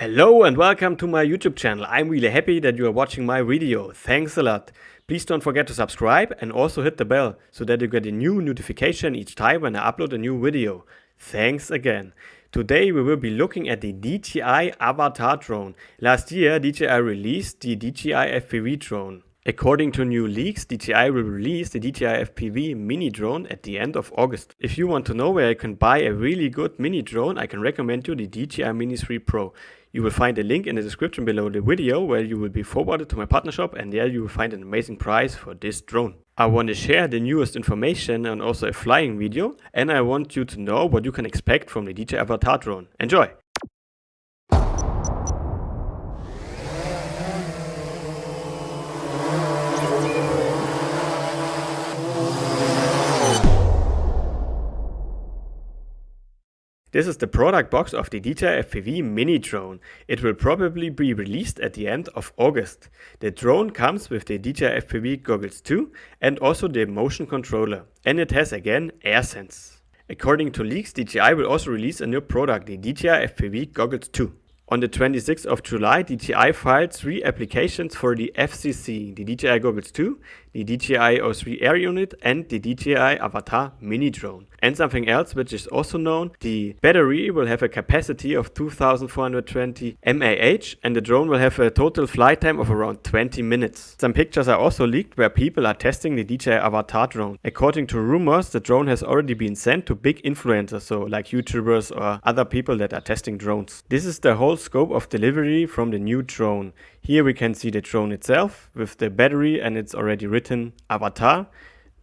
Hello and welcome to my YouTube channel. I'm really happy that you are watching my video. Thanks a lot. Please don't forget to subscribe and also hit the bell so that you get a new notification each time when I upload a new video. Thanks again. Today we will be looking at the DJI Avata drone. Last year DJI released the DJI FPV drone. According to new leaks, DJI will release the DJI FPV mini drone at the end of August. If you want to know where you can buy a really good mini drone, I can recommend you the DJI Mini 3 Pro. You will find a link in the description below the video where you will be forwarded to my partner shop, and there you will find an amazing price for this drone. I want to share the newest information and also a flying video, and I want you to know what you can expect from the DJI Avata drone. Enjoy! This is the product box of the DJI FPV mini drone. It will probably be released at the end of August. The drone comes with the DJI FPV goggles 2 and also the motion controller. And it has again AirSense. According to leaks, DJI will also release a new product, the DJI FPV goggles 2. On the 26th of July, DJI filed 3 applications for the FCC, the DJI Goggles 2, the DJI O3 Air Unit and the DJI Avata mini drone. And something else which is also known, the battery will have a capacity of 2420 mAh and the drone will have a total flight time of around 20 minutes. Some pictures are also leaked where people are testing the DJI Avata drone. According to rumors, the drone has already been sent to big influencers, so like YouTubers or other people that are testing drones. This is the whole scope of delivery from the new drone. Here we can see the drone itself with the battery, and it's already written Avata,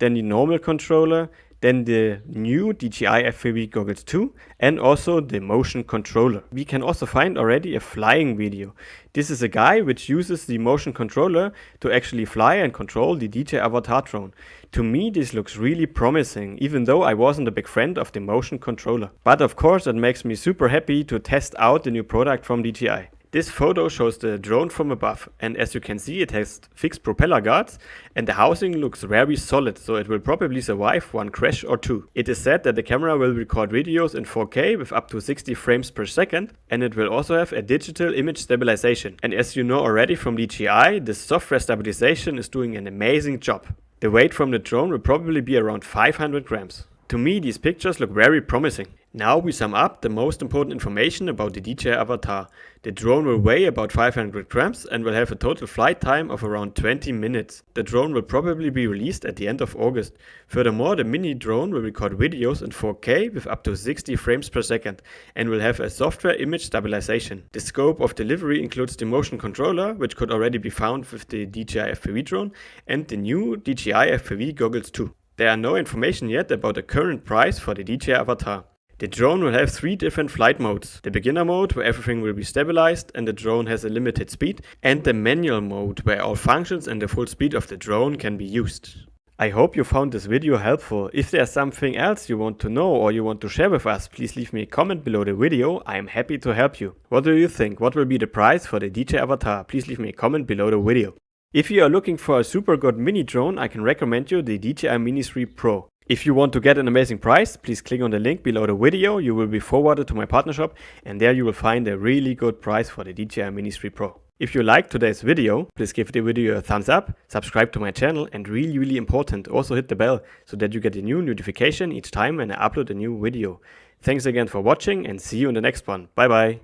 then the normal controller, then the new DJI FPV Goggles 2 and also the motion controller. We can also find already a flying video. This is a guy which uses the motion controller to actually fly and control the DJI Avata drone. To me this looks really promising, even though I wasn't a big friend of the motion controller. But of course it makes me super happy to test out the new product from DJI. This photo shows the drone from above, and as you can see it has fixed propeller guards and the housing looks very solid, so it will probably survive one crash or two. It is said that the camera will record videos in 4K with up to 60 frames per second, and it will also have a digital image stabilization. And as you know already from DJI, the software stabilization is doing an amazing job. The weight from the drone will probably be around 500 grams. To me these pictures look very promising. Now we sum up the most important information about the DJI Avata. The drone will weigh about 500 grams and will have a total flight time of around 20 minutes. The drone will probably be released at the end of August. Furthermore, the mini drone will record videos in 4K with up to 60 frames per second and will have a software image stabilization. The scope of delivery includes the motion controller, which could already be found with the DJI FPV drone, and the new DJI FPV Goggles 2. There are no information yet about the current price for the DJI Avata. The drone will have 3 different flight modes. The beginner mode, where everything will be stabilized and the drone has a limited speed, and the manual mode, where all functions and the full speed of the drone can be used. I hope you found this video helpful. If there's something else you want to know or you want to share with us, please leave me a comment below the video. I am happy to help you. What do you think? What will be the price for the DJI Avata? Please leave me a comment below the video. If you are looking for a super good mini drone, I can recommend you the DJI Mini 3 Pro. If you want to get an amazing price, please click on the link below the video. You will be forwarded to my partner shop, and there you will find a really good price for the DJI Mini 3 Pro. If you liked today's video, please give the video a thumbs up, subscribe to my channel, and really important, also hit the bell so that you get a new notification each time when I upload a new video. Thanks again for watching and see you in the next one. Bye bye.